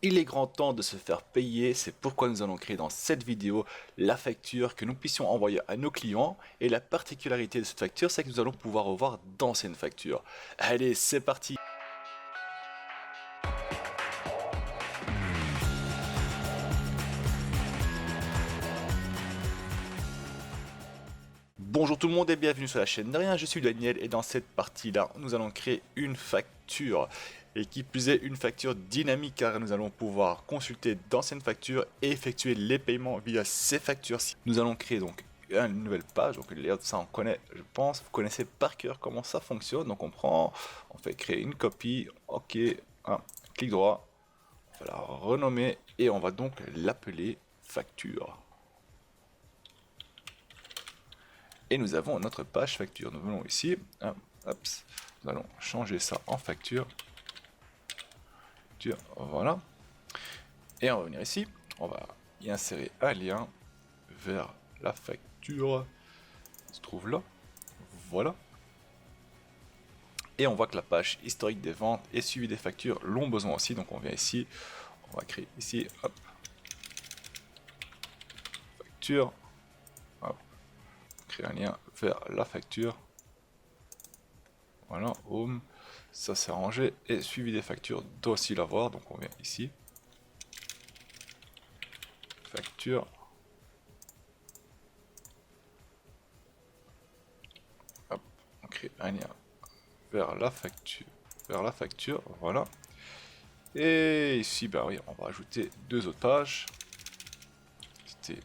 Il est grand temps de se faire payer, c'est pourquoi nous allons créer dans cette vidéo la facture que nous puissions envoyer à nos clients. Et la particularité de cette facture, c'est que nous allons pouvoir revoir d'anciennes factures. Allez, c'est parti! Bonjour tout le monde et bienvenue sur la chaîne de rien, je suis Daniel et dans cette partie-là, nous allons créer une facture. Et qui plus est, une facture dynamique car nous allons pouvoir consulter d'anciennes factures et effectuer les paiements via ces factures-ci. Nous allons créer donc une nouvelle page, donc le layout, ça on connaît, je pense, vous connaissez par cœur comment ça fonctionne. Donc on fait créer une copie, ok, clic droit, on va la renommer et on va donc l'appeler facture. Et nous avons notre page facture. Nous venons ici, hop, nous allons changer ça en facture. Voilà. Et on va venir ici, on va y insérer un lien vers la facture qui se trouve là. Voilà. Et on voit que la page historique des ventes et suivi des factures l'ont besoin aussi. Donc on vient ici, on va créer ici, hop, facture, hop, créer un lien vers la facture. Voilà, home, ça c'est rangé. Et suivi des factures doit aussi l'avoir. Donc on vient ici, facture. Hop, on crée un lien vers la facture, voilà. Et ici, bah oui, on va ajouter deux autres pages. C'était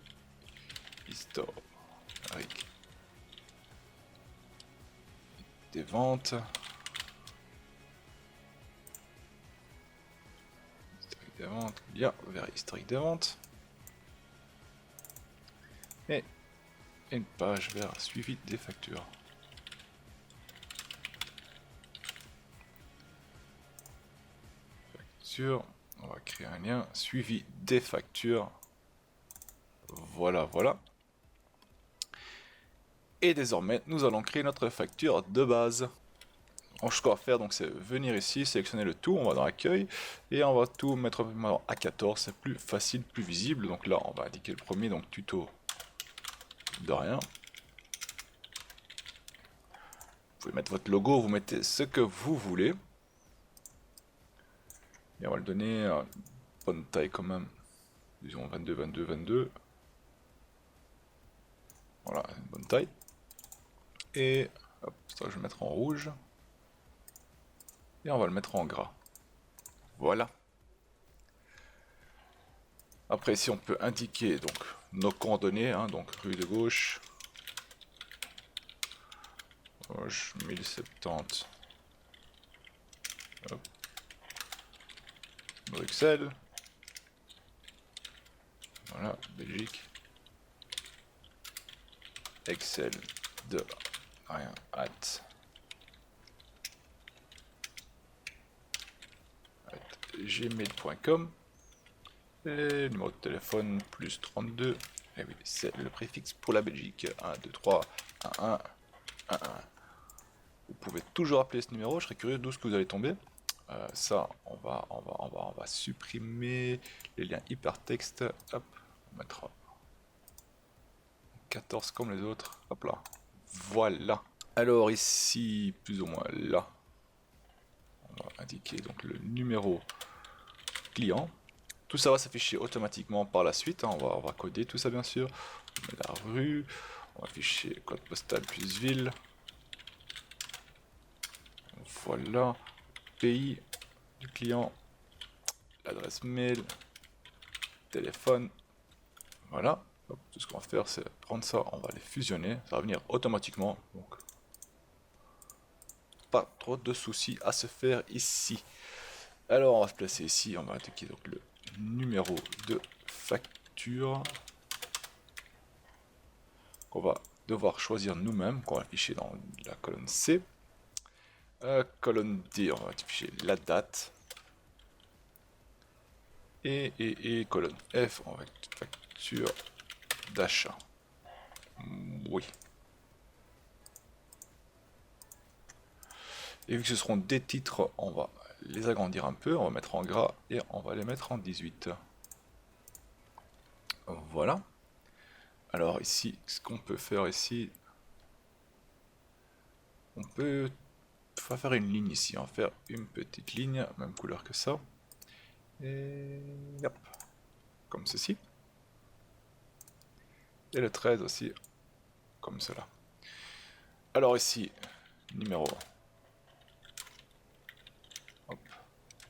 historique des ventes. Historique des ventes, lien vers historique des ventes. Et une page vers suivi des factures. On va créer un lien suivi des factures. Voilà, voilà. Et désormais, nous allons créer notre facture de base. Ce qu'on va faire, donc, c'est venir ici, sélectionner le tout, on va dans accueil, et on va tout mettre à 14, c'est plus facile, plus visible. Donc là, on va indiquer le premier, donc tuto de rien. Vous pouvez mettre votre logo, vous mettez ce que vous voulez. Et on va le donner une bonne taille quand même. Disons 22, 22, 22. Voilà, une bonne taille. Et hop, ça je vais le mettre en rouge. Et on va le mettre en gras. Voilà. Après ici on peut indiquer donc nos coordonnées, donc rue de gauche, 1070. Hop. Bruxelles. Voilà, Belgique. Excel de rien gmail.com. Et numéro de téléphone plus 32. Et oui, c'est le préfixe pour la Belgique. 1, 2, 3, 1, 1, 1, 1. Vous pouvez toujours appeler ce numéro, je serais curieux d'où ce que vous allez tomber. Ça, on va supprimer les liens hypertexte. Hop, on mettra 14 comme les autres. Hop là. Voilà. Alors ici, plus ou moins là, on va indiquer donc le numéro client. Tout ça va s'afficher automatiquement par la suite. On va coder tout ça bien sûr. On met la rue, on va afficher code postal plus ville. Voilà. Pays du client, l'adresse mail, téléphone. Voilà. Hop, tout ce qu'on va faire, c'est prendre ça, on va les fusionner. Ça va venir automatiquement. Donc, pas trop de soucis à se faire ici. Alors, on va se placer ici. On va attaquer donc le numéro de facture qu'on va devoir choisir nous-mêmes, qu'on va afficher dans la colonne C. Colonne D, on va afficher la date. Et colonne F, on va facture d'achat. Oui. Et vu que ce seront des titres, on va les agrandir un peu, on va mettre en gras et on va les mettre en 18. Voilà. Alors ici, ce qu'on peut faire ici, on peut faire une ligne ici, on va faire une petite ligne, même couleur que ça. Et hop, comme ceci. Et le 13 aussi, comme cela. Alors ici, numéro. Hop,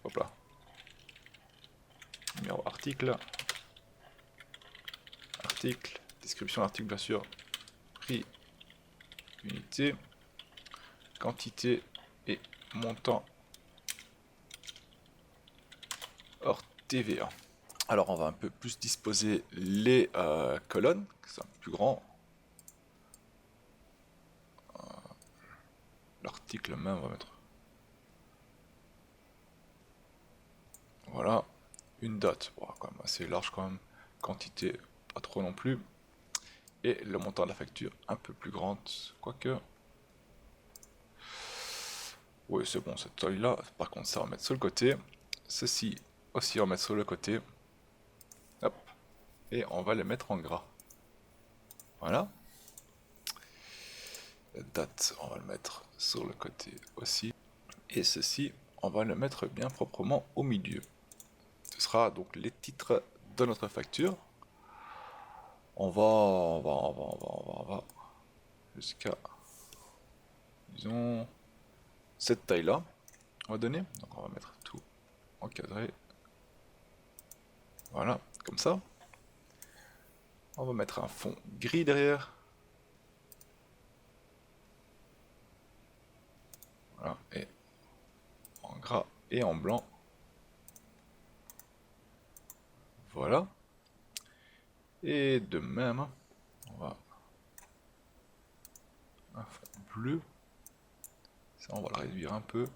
hop là. Numéro article. Article, description de l'article bien sûr. Prix, unité, quantité et montant hors TVA. Alors on va un peu plus disposer les colonnes, c'est un peu plus grand. L'article même, on va mettre. Voilà, une date, bon, quand même assez large quand même, quantité pas trop non plus. Et le montant de la facture un peu plus grande, quoique. Oui, c'est bon, cette taille là. Par contre, ça on va mettre sur le côté. Ceci aussi, on va mettre sur le côté. Hop. Et on va les mettre en gras. Voilà. La date, on va le mettre sur le côté aussi. Et ceci, on va le mettre bien proprement au milieu. Ce sera donc les titres de notre facture. On va jusqu'à, disons, cette taille-là. On va donner. Donc on va mettre tout encadré. Voilà, comme ça. On va mettre un fond gris derrière. Voilà, et en gras et en blanc. Voilà. Et de même, on va un fond bleu. Ça, on va le réduire un peu.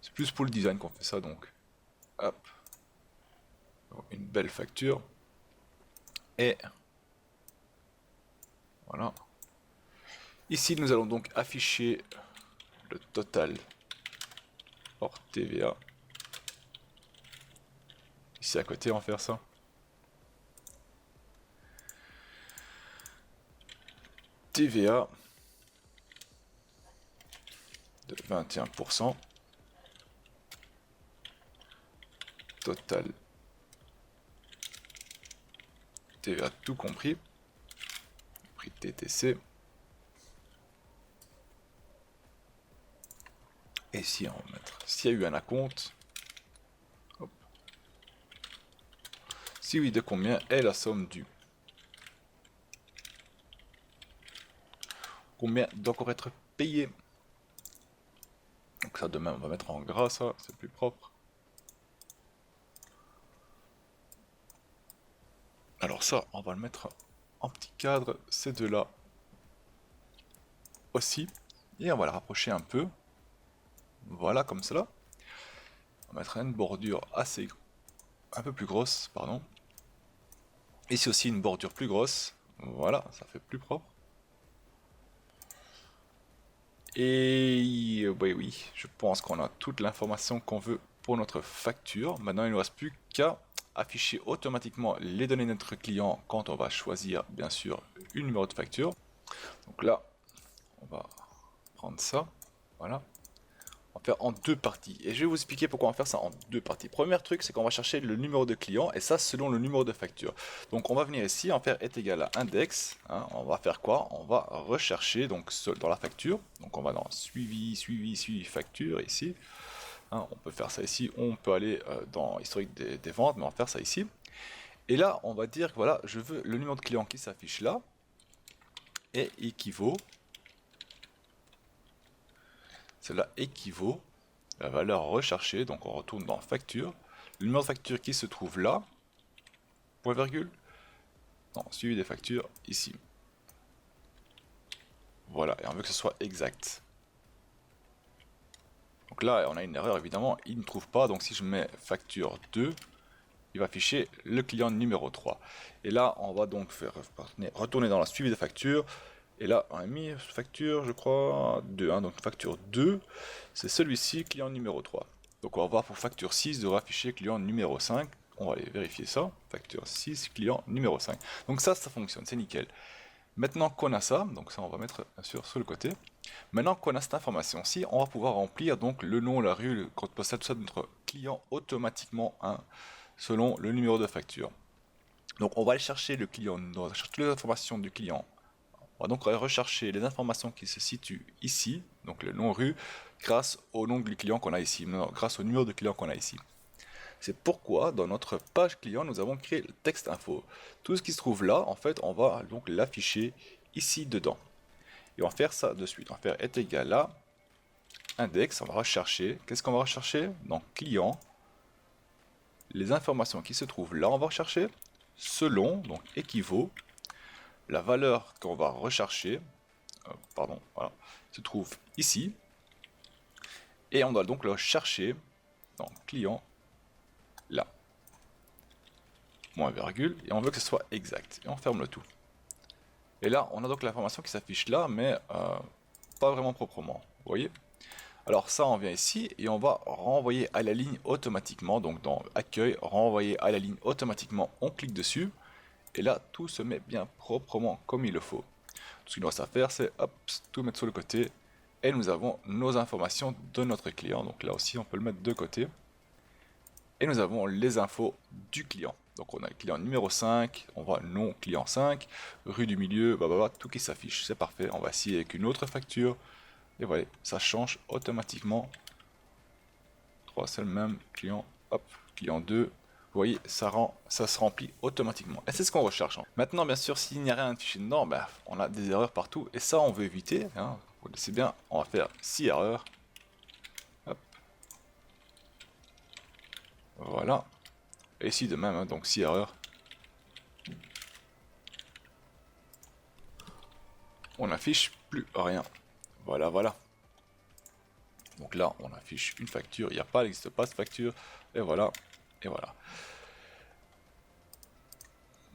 C'est plus pour le design qu'on fait ça, donc. Hop. Une belle facture. Et voilà. Ici, nous allons donc afficher le total hors TVA. Ici à côté, on va faire ça. TVA de 21%. Total TVA tout compris. Prix TTC. Et ici, on va mettre s'il y a eu un acompte. Hop. Si oui, de combien est la somme due. Combien doit encore être payé. Donc ça, demain, on va mettre en gras, ça, c'est plus propre. Alors ça, on va le mettre en petit cadre, ces deux-là aussi. Et on va le rapprocher un peu. Voilà, comme cela. On va mettre une bordure un peu plus grosse, pardon. Ici aussi une bordure plus grosse. Voilà, ça fait plus propre. Et oui, je pense qu'on a toute l'information qu'on veut pour notre facture. Maintenant, il ne nous reste plus qu'à afficher automatiquement les données de notre client quand on va choisir, bien sûr, une numéro de facture. Donc là, on va prendre ça. Voilà. On va faire en deux parties. Et je vais vous expliquer pourquoi on va faire ça en deux parties. Premier truc, c'est qu'on va chercher le numéro de client, et ça selon le numéro de facture. Donc on va venir ici, en faire est égal à index. Hein, on va faire quoi? On va rechercher donc dans la facture. Donc on va dans suivi facture ici. Hein, on peut faire ça ici, on peut aller dans historique des ventes, mais on va faire ça ici. Et là, on va dire que voilà, je veux le numéro de client qui s'affiche là et équivaut. Cela équivaut à la valeur recherchée, donc on retourne dans facture. Le numéro de facture qui se trouve là, point virgule, non, suivi des factures ici. Voilà, et on veut que ce soit exact. Donc là, on a une erreur évidemment, il ne trouve pas, donc si je mets facture 2, il va afficher le client numéro 3. Et là, on va donc faire retourner dans la suivi des factures. Et là, on a mis facture, je crois, 2. Hein, donc facture 2, c'est celui-ci, client numéro 3. Donc on va voir pour facture 6 devrait afficher client numéro 5. On va aller vérifier ça. Facture 6, client numéro 5. Donc ça fonctionne, c'est nickel. Maintenant qu'on a ça, donc ça on va mettre bien sûr sur le côté. Maintenant qu'on a cette information-ci, on va pouvoir remplir donc le nom, la rue, le code postal, tout ça de notre client automatiquement selon le numéro de facture. Donc on va aller chercher le client, on va chercher toutes les informations du client. On va donc rechercher les informations qui se situent ici, donc le nom rue, grâce au nom du client qu'on a ici, grâce au numéro de client qu'on a ici. C'est pourquoi dans notre page client, nous avons créé le texte info. Tout ce qui se trouve là, en fait, on va donc l'afficher ici dedans. Et on va faire ça de suite. On va faire est égal à index, on va rechercher. Qu'est-ce qu'on va rechercher? Dans client, les informations qui se trouvent là, on va rechercher selon, donc équivaut, la valeur qu'on va rechercher, voilà, se trouve ici. Et on doit donc le chercher dans client là. Moins virgule, et on veut que ce soit exact. Et on ferme le tout. Et là, on a donc l'information qui s'affiche là, mais pas vraiment proprement. Vous voyez? Alors ça, on vient ici et on va renvoyer à la ligne automatiquement. Donc dans accueil, renvoyer à la ligne automatiquement, on clique dessus. Et là, tout se met bien proprement comme il le faut. Tout ce qu'il nous reste à faire, c'est hop, tout mettre sur le côté. Et nous avons nos informations de notre client. Donc là aussi, on peut le mettre de côté. Et nous avons les infos du client. Donc on a le client numéro 5, on voit nom client 5, rue du milieu, tout qui s'affiche, c'est parfait. On va essayer avec une autre facture, et voilà, ça change automatiquement. 3, c'est le même, client, hop, client 2, vous voyez, ça se remplit automatiquement. Et c'est ce qu'on recherche. Maintenant, bien sûr, s'il n'y a rien affiché dedans, on a des erreurs partout, et ça on veut éviter, hein. Vous le savez bien, on va faire 6 erreurs. Hop. Voilà. Et ici de même, hein, donc 6 erreurs. On n'affiche plus rien. Voilà, voilà. Donc là, on affiche une facture. Il n'y a pas, il n'existe pas cette facture. Et voilà. Et voilà.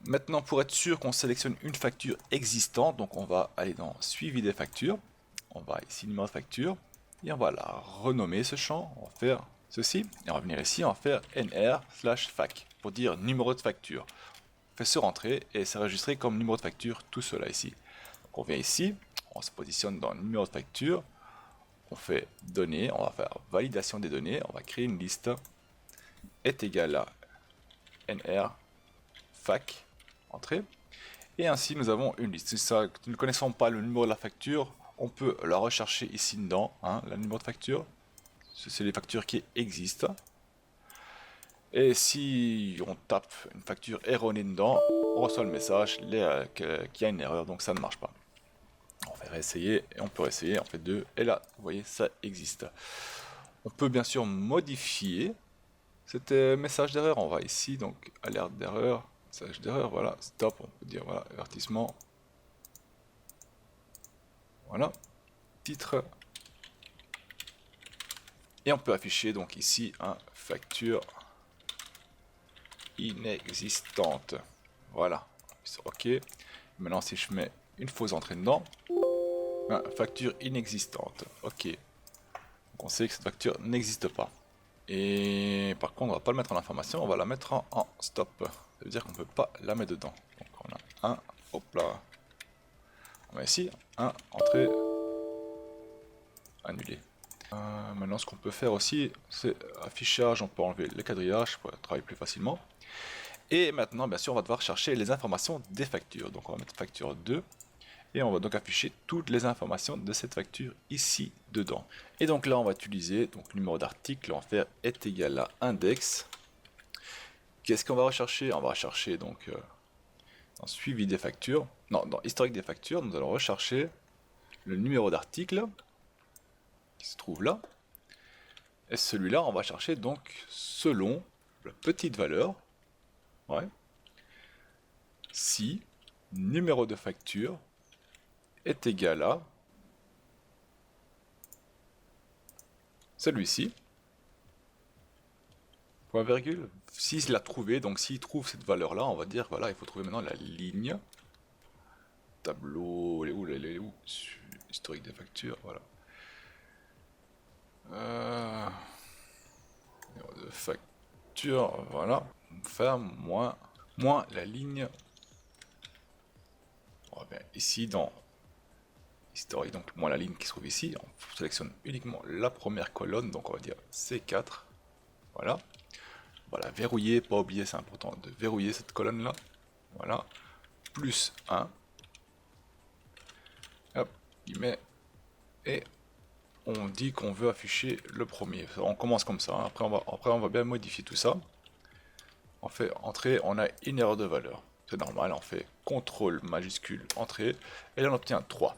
Maintenant, pour être sûr qu'on sélectionne une facture existante, donc on va aller dans suivi des factures. On va ici numéro de facture. Et on va la renommer ce champ. On va faire ceci. Et on va venir ici, on va faire nr/fac pour dire numéro de facture. On fait se rentrer et c'est enregistré comme numéro de facture tout cela ici. Donc on vient ici, on se positionne dans le numéro de facture. On fait données, on va faire validation des données, on va créer une liste est égal à nr fac entrée et ainsi nous avons une liste. Si ça, nous ne connaissons pas le numéro de la facture, on peut la rechercher ici dedans, hein, le numéro de facture. C'est les factures qui existent. Et si on tape une facture erronée dedans, on reçoit le message qu'il y a une erreur, donc ça ne marche pas. On va réessayer et on peut réessayer, on fait 2 et là vous voyez ça existe. On peut bien sûr modifier cet message d'erreur. On va ici donc alerte d'erreur, message d'erreur, voilà, stop, on peut dire voilà, avertissement, voilà, titre, et on peut afficher donc ici un facture inexistante, voilà, ok. Maintenant si je mets une fausse entrée dedans, facture inexistante, ok, donc on sait que cette facture n'existe pas. Et par contre on va pas le mettre en information, on va la mettre en stop, ça veut dire qu'on peut pas la mettre dedans. Donc on a un, hop là, on va ici, un, entrée, annulé. Maintenant ce qu'on peut faire aussi, c'est affichage, on peut enlever les quadrillages pour travailler plus facilement. Et maintenant bien sûr on va devoir chercher les informations des factures, donc on va mettre facture 2. Et on va donc afficher toutes les informations de cette facture ici dedans. Et donc là on va utiliser donc numéro d'article, on va faire est égal à index. Qu'est-ce qu'on va rechercher? On va rechercher donc dans suivi des factures, non, dans historique des factures, nous allons rechercher le numéro d'article qui se trouve là. Et celui-là on va chercher donc selon la petite valeur, ouais, si numéro de facture est égal à celui-ci, point virgule, s'il l'a trouvé, donc s'il trouve cette valeur là, on va dire voilà, il faut trouver maintenant la ligne, tableau, elle est où, historique des factures, voilà. de facture, voilà, faire moins la ligne. On va bien ici dans historique, donc moins la ligne qui se trouve ici. On sélectionne uniquement la première colonne, donc on va dire C4. Voilà. On va la verrouiller, pas oublier, c'est important de verrouiller cette colonne là. Voilà. Plus 1. Hop, il met. Et on dit qu'on veut afficher le premier. On commence comme ça. Hein. Après, on va bien modifier tout ça. On fait entrée, on a une erreur de valeur. C'est normal, on fait CTRL majuscule entrée. Et là, on obtient 3.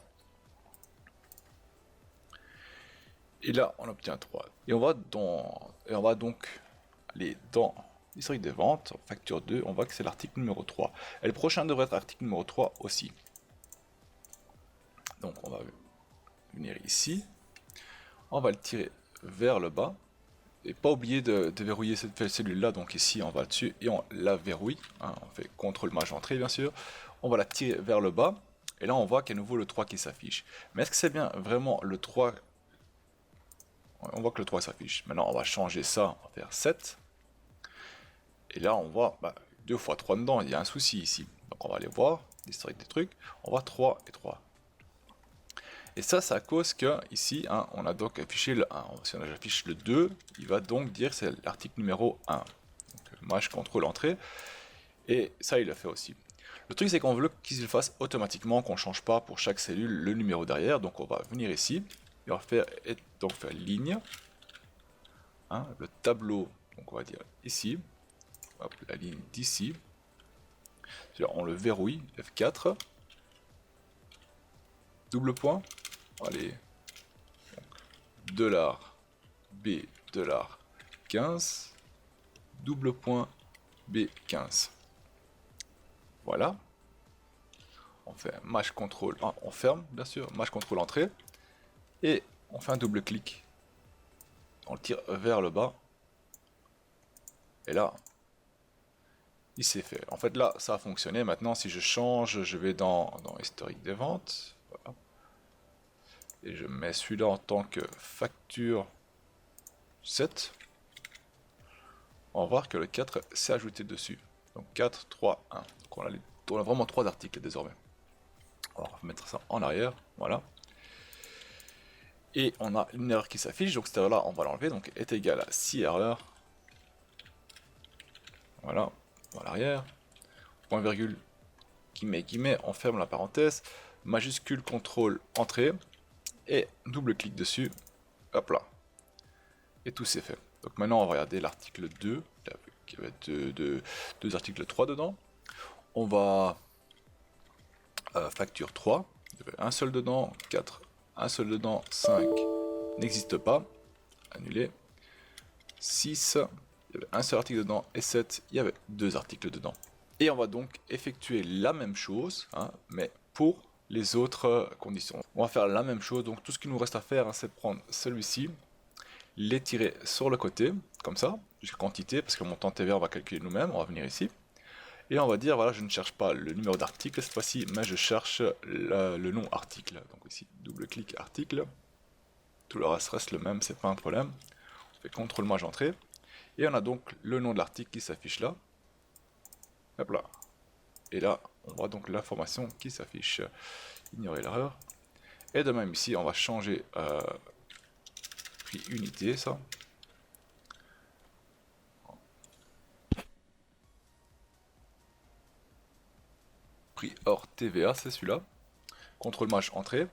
Et là, on obtient 3. Et on va donc aller dans l'historique des ventes, facture 2, on voit que c'est l'article numéro 3. Et le prochain devrait être l'article numéro 3 aussi. Donc on va venir ici, on va le tirer vers le bas, et pas oublier de verrouiller cette cellule-là, donc ici on va dessus et on la verrouille, hein, on fait CTRL Maj entrée bien sûr, on va la tirer vers le bas, et là on voit qu'à nouveau le 3 qui s'affiche. Mais est-ce que c'est bien vraiment le 3? On voit que le 3 s'affiche. Maintenant on va changer ça, on va faire 7. Et là, on voit 2 fois 3 dedans, il y a un souci ici. Donc on va aller voir l'historique des trucs. On voit 3 et 3. Et ça, c'est à cause que ici, hein, on a donc affiché le 1. Si on affiche le 2, il va donc dire que c'est l'article numéro 1. Donc moi, je contrôle entrée. Et ça, il le fait aussi. Le truc, c'est qu'on veut qu'il le fasse automatiquement, qu'on ne change pas pour chaque cellule le numéro derrière. Donc on va venir ici. Et on va faire ligne. Hein, le tableau, donc on va dire ici. Hop, la ligne d'ici. On le verrouille, F4. Double point. Allez. $B, $15. Double point, B15. Voilà. On fait Maj contrôle. On ferme, bien sûr. Maj contrôle entrée. Et on fait un double clic. On le tire vers le bas. Et là, il s'est fait. En fait, là, ça a fonctionné. Maintenant, si je change, je vais dans historique des ventes. Voilà. Et je mets celui-là en tant que facture 7. On va voir que le 4 s'est ajouté dessus. Donc 4, 3, 1. Donc on a vraiment 3 articles désormais. On va remettre ça en arrière. Voilà. Et on a une erreur qui s'affiche. Donc cette erreur-là, on va l'enlever. Donc est égal à 6 erreurs. Voilà. À l'arrière. Point virgule. Guillemets, on ferme la parenthèse. Majuscule, contrôle, entrée. Et double clic dessus. Hop là. Et tout s'est fait. Donc maintenant on va regarder l'article 2. Il y avait deux articles 3 dedans. On va facture 3. Il y avait un seul dedans. 4. Un seul dedans. 5. N'existe pas. Annulé. 6. Il y avait un seul article dedans. Et 7. Il y avait 2 articles dedans. Et on va donc effectuer la même chose, hein, mais pour les autres conditions. On va faire la même chose. Donc tout ce qu'il nous reste à faire, hein, c'est prendre celui-ci, les tirer sur le côté, comme ça, jusqu'à quantité, parce que le montant TVA, on va calculer nous-mêmes. On va venir ici. Et on va dire, voilà, je ne cherche pas le numéro d'article cette fois-ci, mais je cherche le nom article. Donc ici, double-clic article. Tout le reste le même, c'est pas un problème. On fait CTRL Maj entrée. Et on a donc le nom de l'article qui s'affiche là. Hop là. Et là, on voit donc l'information qui s'affiche. Ignorer l'erreur. Et de même ici, on va changer prix unité, ça. Prix hors TVA, c'est celui-là. CTRL Maj entrée.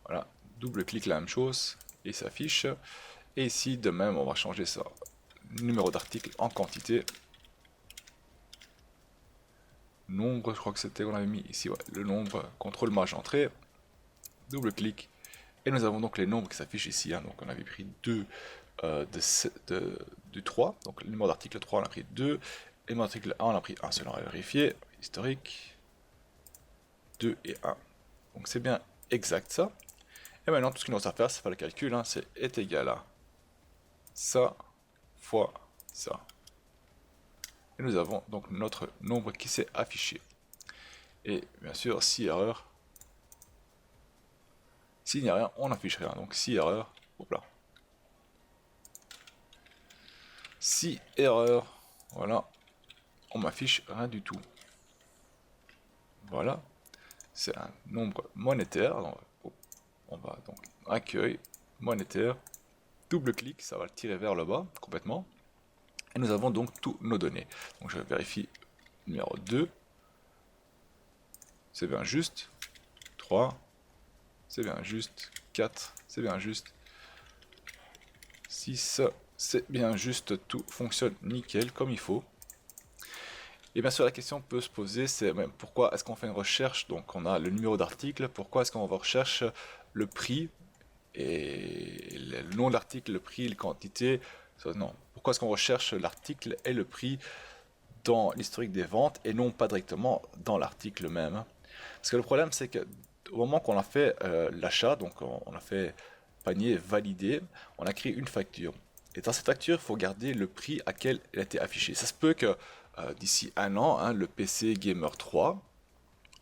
Voilà, double-clic la même chose, et il s'affiche. Et ici, de même, on va changer ça. Numéro d'article en quantité. Nombre, je crois que c'était, on avait mis ici, ouais, le nombre, CTRL Maj entrée. Double-clic. Et nous avons donc les nombres qui s'affichent ici. Hein. Donc on avait pris 2 du 3. Donc le numéro d'article 3, on a pris 2. Et le numéro d'article 1, on a pris 1 seul. On va vérifier. Historique. 2 et 1. Donc c'est bien exact ça. Et maintenant, tout ce qu'il nous reste à faire, c'est faire le calcul. Hein, c'est est égal à ça fois ça. Et nous avons donc notre nombre qui s'est affiché. Et bien sûr, si erreur, s'il n'y a rien, on n'affiche rien. Donc si erreur, hop là. Si erreur, voilà, on m'affiche rien du tout. Voilà, c'est un nombre monétaire. Donc, on va donc accueil monétaire, double-clic, ça va le tirer vers le bas complètement. Et nous avons donc tous nos données. Donc je vérifie numéro 2, c'est bien juste, 3, c'est bien juste, 4, c'est bien juste, 6, c'est bien juste, tout fonctionne nickel comme il faut. Et bien sûr la question peut se poser, c'est pourquoi est-ce qu'on fait une recherche, donc on a le numéro d'article, pourquoi est-ce qu'on recherche le prix et le nom de l'article, le prix, la quantité, non, pourquoi est-ce qu'on recherche l'article et le prix dans l'historique des ventes et non pas directement dans l'article même. Parce que le problème c'est que au moment qu'on a fait l'achat, donc on a fait panier validé, on a créé une facture. Et dans cette facture, il faut garder le prix à quel elle a été affichée. Ça se peut que d'ici un an, hein, le PC Gamer 3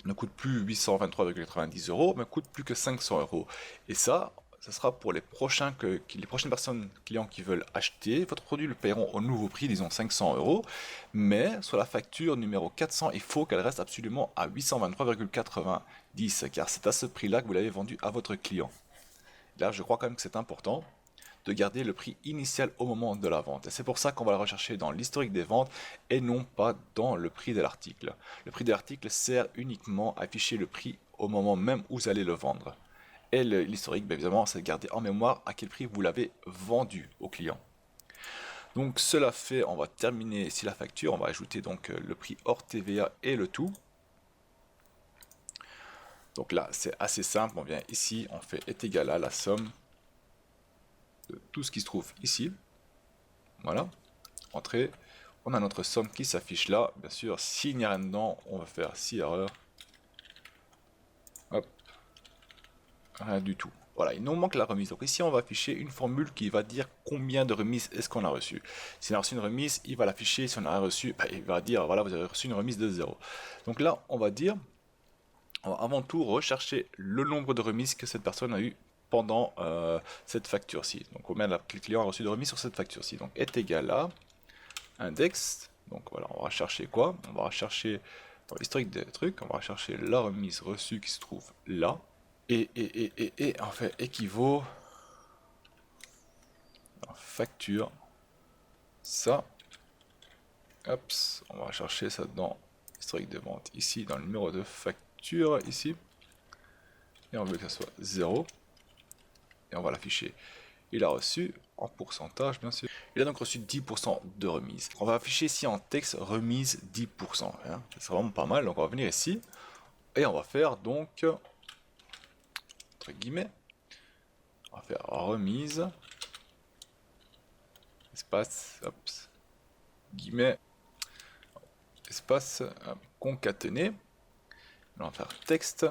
ne coûte plus 823,90 euros, mais coûte plus que 500 euros. Et ça sera pour les prochains les prochaines personnes, clients qui veulent acheter votre produit, le paieront au nouveau prix, disons 500 euros. Mais sur la facture numéro 400, il faut qu'elle reste absolument à 823,90, car c'est à ce prix-là que vous l'avez vendu à votre client. Là, je crois quand même que c'est important de garder le prix initial au moment de la vente. Et c'est pour ça qu'on va le rechercher dans l'historique des ventes et non pas dans le prix de l'article. Le prix de l'article sert uniquement à afficher le prix au moment même où vous allez le vendre. Et l'historique, bien évidemment, c'est de garder en mémoire à quel prix vous l'avez vendu au client. Donc cela fait, on va terminer ici la facture, on va ajouter donc le prix hors TVA et le tout. Donc là, c'est assez simple, on vient ici, on fait est égal à la somme de tout ce qui se trouve ici. Voilà, entrée, on a notre somme qui s'affiche là. Bien sûr, s'il n'y a rien dedans, on va faire 6 erreurs. Hop, rien du tout. Voilà, il nous manque la remise. Donc ici, on va afficher une formule qui va dire combien de remises est-ce qu'on a reçu. Si on a reçu une remise, il va l'afficher. Si on a rien reçu, il va dire, voilà, vous avez reçu une remise de 0. Donc là, on va dire, on va avant tout rechercher le nombre de remises que cette personne a eu pendant cette facture-ci. Donc combien le client a reçu de remises sur cette facture-ci. Donc est égal à index. Donc voilà, on va chercher quoi? On va rechercher dans l'historique des trucs, on va rechercher la remise reçue qui se trouve là. Et en fait équivaut en facture ça. Hop, on va chercher ça dans l'historique de vente ici, dans le numéro de facture ici. Et on veut que ça soit 0. Et on va l'afficher. Il a reçu en pourcentage, bien sûr. Il a donc reçu 10% de remise. On va afficher ici en texte remise 10%. Hein. C'est vraiment pas mal. Donc on va venir ici. Et on va faire donc, entre guillemets, on va faire remise, espace, hop, guillemets, espace, concaténé. On va faire texte.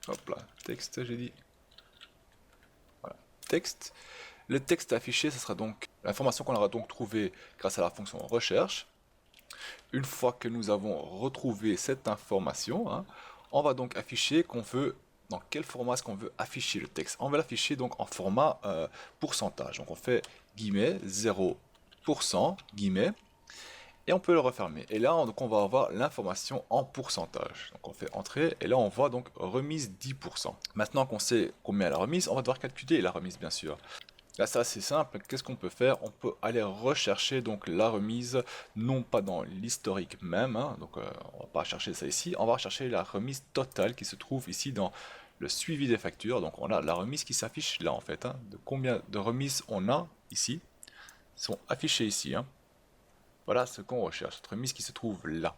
Hop là, texte, j'ai dit. Voilà, texte. Le texte affiché, ce sera donc l'information qu'on aura donc trouvée grâce à la fonction recherche. Une fois que nous avons retrouvé cette information, hein, on va donc afficher qu'on veut, dans quel format est-ce qu'on veut afficher le texte. On va l'afficher donc en format pourcentage. Donc on fait guillemets 0%, guillemets, et on peut le refermer. Et là, donc, on va avoir l'information en pourcentage. Donc on fait entrée, et là on voit donc remise 10%. Maintenant qu'on sait combien est la remise, on va devoir calculer la remise bien sûr. Là c'est assez simple, qu'est-ce qu'on peut faire? On peut aller rechercher donc la remise, non pas dans l'historique même, hein, donc on va pas chercher ça ici, on va rechercher la remise totale qui se trouve ici dans le suivi des factures. Donc on a la remise qui s'affiche là en fait, hein, de combien de remises on a ici, sont affichées ici. Hein. Voilà ce qu'on recherche, cette remise qui se trouve là.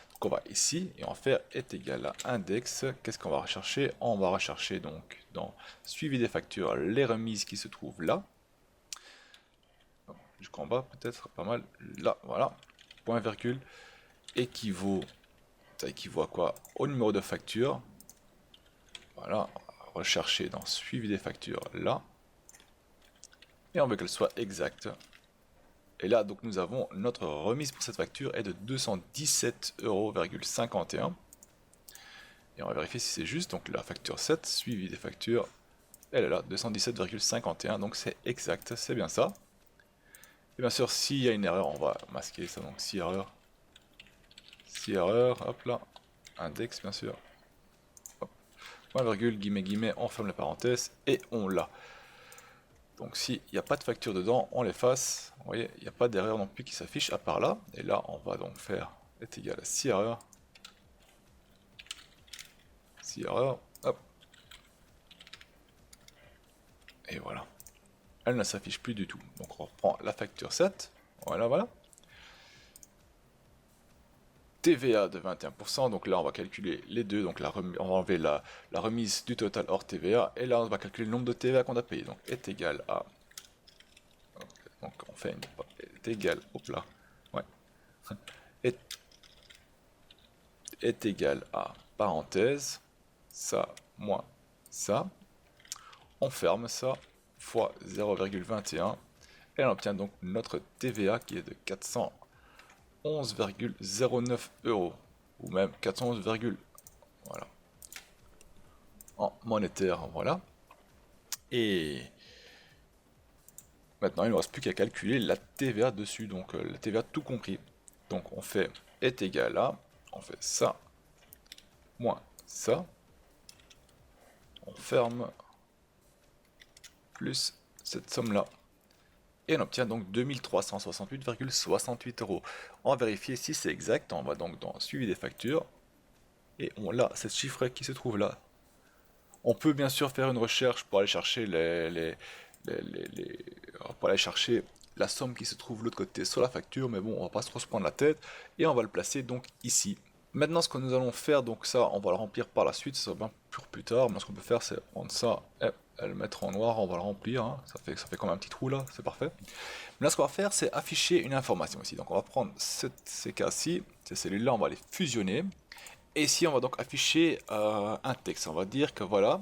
Donc on va ici et on va faire est égal à index. Qu'est-ce qu'on va rechercher? On va rechercher donc dans suivi des factures les remises qui se trouvent là. Jusqu'en bas peut-être pas mal. Là, voilà. Point virgule équivaut. Ça équivaut à quoi? Au numéro de facture. Voilà. On va rechercher dans suivi des factures là. Et on veut qu'elle soit exacte. Et là, donc, nous avons notre remise pour cette facture est de 217,51 €. Et on va vérifier si c'est juste. Donc, la facture 7, suivi des factures, elle est là, 217,51 €. Donc, c'est exact, c'est bien ça. Et bien sûr, s'il y a une erreur, on va masquer ça. Donc si erreur, hop là, index bien sûr. Hop. Point virgule, guillemets, guillemets, on ferme la parenthèse et on l'a. Donc s'il n'y a pas de facture dedans, on l'efface. Vous voyez, il n'y a pas d'erreur non plus qui s'affiche à part là. Et là, on va donc faire est égal à 6 erreurs. 6 erreurs, hop. Et voilà. Elle ne s'affiche plus du tout. Donc on reprend la facture 7. Voilà, voilà. TVA de 21%, donc là on va calculer les deux, donc on va enlever la remise du total hors TVA, et là on va calculer le nombre de TVA qu'on a payé, donc est égal à, donc on fait est égal, hop là, ouais, est égal à, parenthèse, ça, moins ça, on ferme ça, fois 0,21, et on obtient donc notre TVA qui est de 411,09 €, ou même 411, voilà, en monétaire, voilà. Et maintenant il ne reste plus qu'à calculer la TVA dessus, donc la TVA tout compris. Donc on fait est égal à, on fait ça, moins ça, on ferme, plus cette somme là. Et on obtient donc 2368,68 €. On va vérifier si c'est exact, on va donc dans suivi des factures, et on a cette chiffre qui se trouve là. On peut bien sûr faire une recherche pour aller chercher pour aller chercher la somme qui se trouve de l'autre côté sur la facture, mais bon, on va pas trop se prendre la tête, et on va le placer donc ici. Maintenant, ce que nous allons faire, donc ça, on va le remplir par la suite, ça sera bien plus tard. Mais ce qu'on peut faire, c'est prendre ça et le mettre en noir, on va le remplir, hein. Ça fait comme un petit trou là, c'est parfait. Là, ce qu'on va faire, c'est afficher une information ici. Donc on va prendre ces cas-ci, ces cellules-là, on va les fusionner. Et ici, on va donc afficher un texte. On va dire que voilà,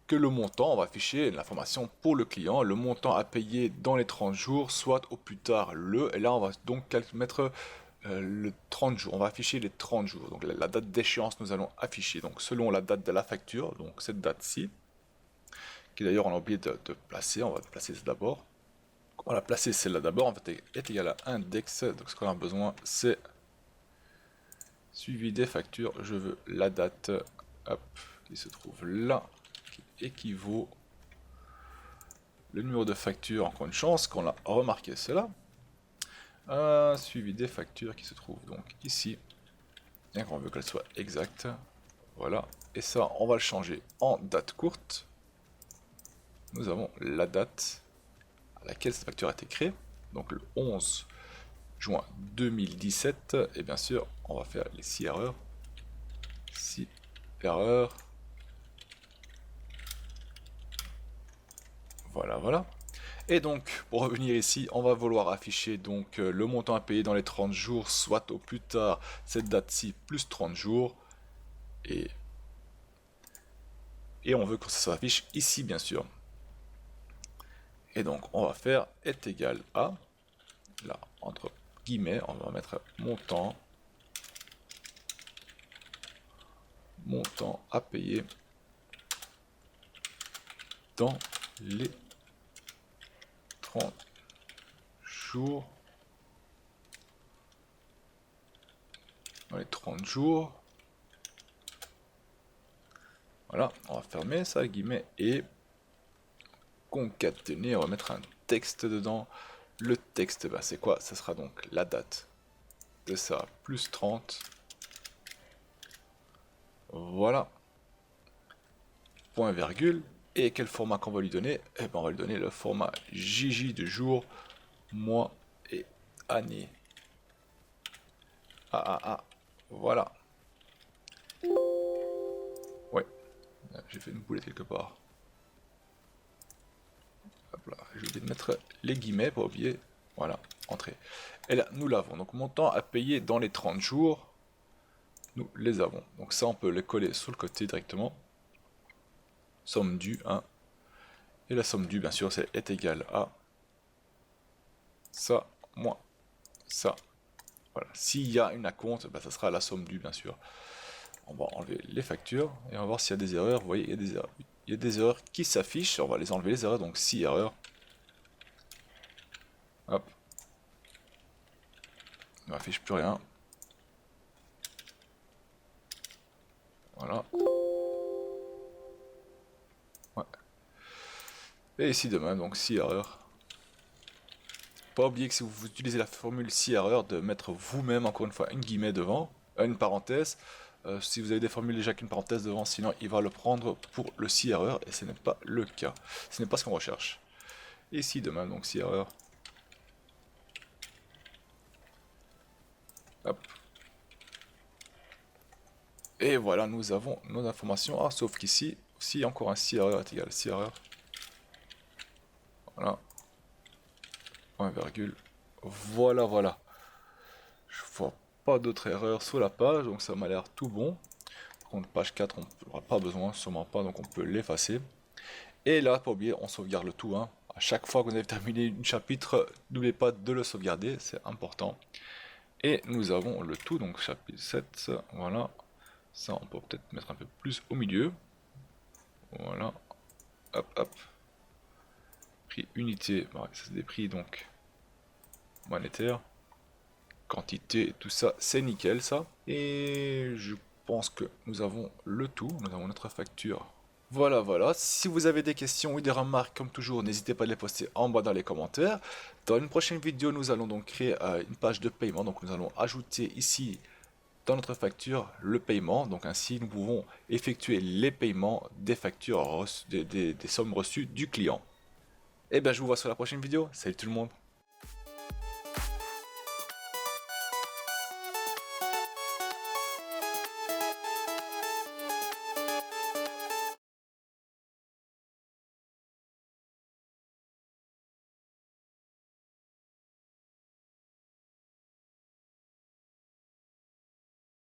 que le montant, on va afficher l'information pour le client, le montant à payer dans les 30 jours, soit au plus tard le, et là on va donc mettre le 30 jours, on va afficher les 30 jours, donc la date d'échéance nous allons afficher, donc selon la date de la facture, donc cette date-ci, qui d'ailleurs on a oublié de placer, on va placer d'abord, on va placer celle-là d'abord, en fait est égal à index, donc ce qu'on a besoin c'est suivi des factures, je veux la date, hop, qui se trouve là, équivaut le numéro de facture, encore une chance qu'on a remarqué cela, suivi des factures qui se trouve donc ici, bien qu'on veut qu'elle soit exacte, voilà, et ça on va le changer en date courte. Nous avons la date à laquelle cette facture a été créée, donc le 11 juin 2017, et bien sûr on va faire les 6 erreurs, 6 erreurs. Voilà, voilà. Et donc, pour revenir ici, on va vouloir afficher donc le montant à payer dans les 30 jours, soit au plus tard cette date-ci plus 30 jours. Et on veut que ça s'affiche ici, bien sûr. Et donc, on va faire est égal à, là, entre guillemets, on va mettre montant à payer dans les 30 jours, dans les 30 jours, voilà, on va fermer ça, guillemets, et concaténer, on va mettre un texte dedans, le texte, bah, c'est quoi? Ça sera donc la date de ça, plus 30, voilà, point virgule, et quel format qu'on va lui donner? Eh ben on va lui donner le format JJ de jour, mois et année. Voilà. Ouais, j'ai fait une boulette quelque part. Hop là, j'ai oublié de mettre les guillemets, pas oublier. Voilà, entrée. Et là, nous l'avons. Donc montant à payer dans les 30 jours, nous les avons. Donc ça, on peut les coller sur le côté directement. Somme due, 1. Et la somme due, bien sûr, c'est est égal à ça, moins ça. Voilà. S'il y a une acompte, bah, ça sera la somme due, bien sûr. On va enlever les factures et on va voir s'il y a des erreurs. Vous voyez, il y a des erreurs. Il y a des erreurs qui s'affichent. On va les enlever, les erreurs. Donc 6 erreurs. Hop. ne m'affiche plus rien. Voilà. Ouais. Et ici de même, donc 6 erreurs. Pas oublier que si vous utilisez la formule 6 erreurs, de mettre vous-même encore une fois une guillemets devant, une parenthèse. Si vous avez des formules déjà qu'une parenthèse devant, sinon il va le prendre pour le 6 erreurs et ce n'est pas le cas. Ce n'est pas ce qu'on recherche. Et ici de même, donc 6 erreurs. Hop. Et voilà, nous avons nos informations. Ah, sauf qu'ici, aussi encore un 6 erreurs est égal à 6 erreurs. Voilà. Point virgule. Voilà, voilà. Je vois pas d'autres erreurs sur la page, donc ça m'a l'air tout bon. Par contre, page 4, on n'aura pas besoin, sûrement pas, donc on peut l'effacer. Et là, pas oublier, on sauvegarde le tout. Hein. À chaque fois que vous avez terminé un chapitre, n'oubliez pas de le sauvegarder, c'est important. Et nous avons le tout, donc chapitre 7, voilà. Ça, on peut peut-être mettre un peu plus au milieu. Voilà. Hop, hop. Prix unité, bah, c'est des prix donc monétaires. Quantité, tout ça, c'est nickel ça. Et je pense que nous avons le tout, nous avons notre facture. Voilà, voilà. Si vous avez des questions ou des remarques, comme toujours, n'hésitez pas à les poster en bas dans les commentaires. Dans une prochaine vidéo, nous allons donc créer une page de paiement. Donc nous allons ajouter ici dans notre facture le paiement. Donc ainsi, nous pouvons effectuer les paiements des factures, des sommes reçues du client. Et bien, je vous vois sur la prochaine vidéo. Salut tout le monde.